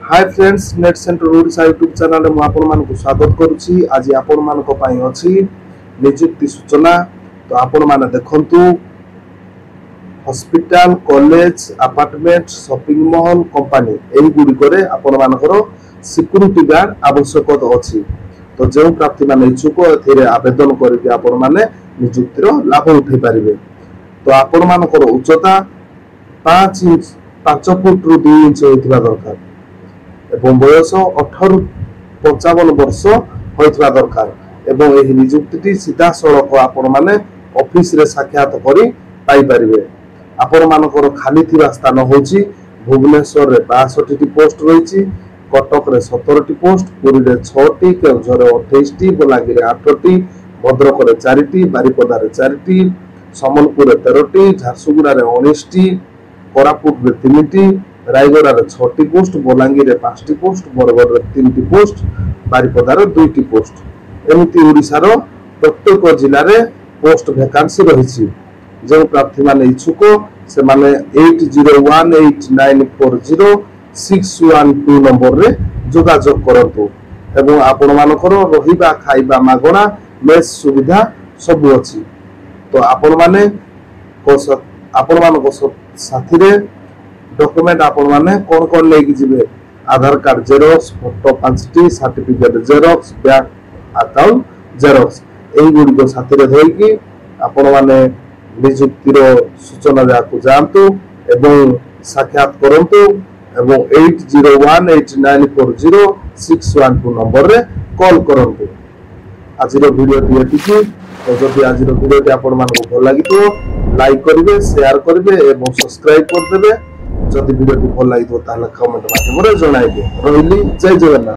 Hi friends net centre Odisha YouTube channel में आपण मानक स्वागत करुछि। आज आपण मानक पई अछि नियुक्ति सूचना। तो आपण माने देखंतु hospital college apartment shopping mall company एही गुडी करे आपण मानकर सिक्योरिटी गार्ड आवश्यक अछि। तो जे प्रार्थी माने इच्छुक एथिरे आवेदन करके आपण माने नियुक्तिर लाभ उठै परिबे। तो आपण मानकर उच्चता 5 फुट रु 2 इंच होइथिबा दरकार एवं बयस 18 55 वर्ष होइथिबा दरकार एवं एही नियुक्ति सीधा सड़क आपण माने ऑफिस रे साक्षात करी पाई परिबे। आपण मानकर खाली थिबा स्थान होची भुवनेश्वर रे 62 टी पोस्ट रहिछि, कटक रे 17 टी पोस्ट, पुरी रे 6 टी, केउझर रे 28 टी, बलांगीर रे 8 टी, भद्रक रे 4 टी, बारिपदा रे 4 टी, समलपुर रे 13 टी, झारसुगुड़ा रे 19 टी, कोरापुट रे 3 टी, रायगड़ा रे 6 टी पोस्ट, बलांगीर रे 5 टी पोस्ट, बरगढ़ रे 3 टी पोस्ट, बारिपदा रे 2 टी पोस्ट। एमिति ओडिसा रो प्रत्येक जिल्ला रे पोस्ट वैकेंसी रहिछि। जो प्रार्थी माने इच्छुक से माने 8018940612 नंबर रे जोगाजोग करंतु एवं आपण मानकर रहिबा खाइबा मागणा मेस सुविधा सब अछि। तो आपण माने साथी रे डॉक्यूमेंट आपण माने कोन लेके जिवे आधार कार्ड जेरोक्स, फोटो 5 टी, certificate xerox, bank account xerox एही गुडी को साथी रे धरकी आपण माने नियुक्तिर सूचना जाकु जानतु एवं साक्षात करंतु एवं 8018940612 नंबर रे कॉल करंतु। आज वीडियो टी तो जदि आज वीडियो आपण मानक भल लागितो लाइक करिवे, शेयर करिवे एवं सब्सक्राइब कर देबे। जदि वीडियो भल लागितो ताले कमेंट माध्यम रे जणाइबे। रहिली जय जगन्नाथ।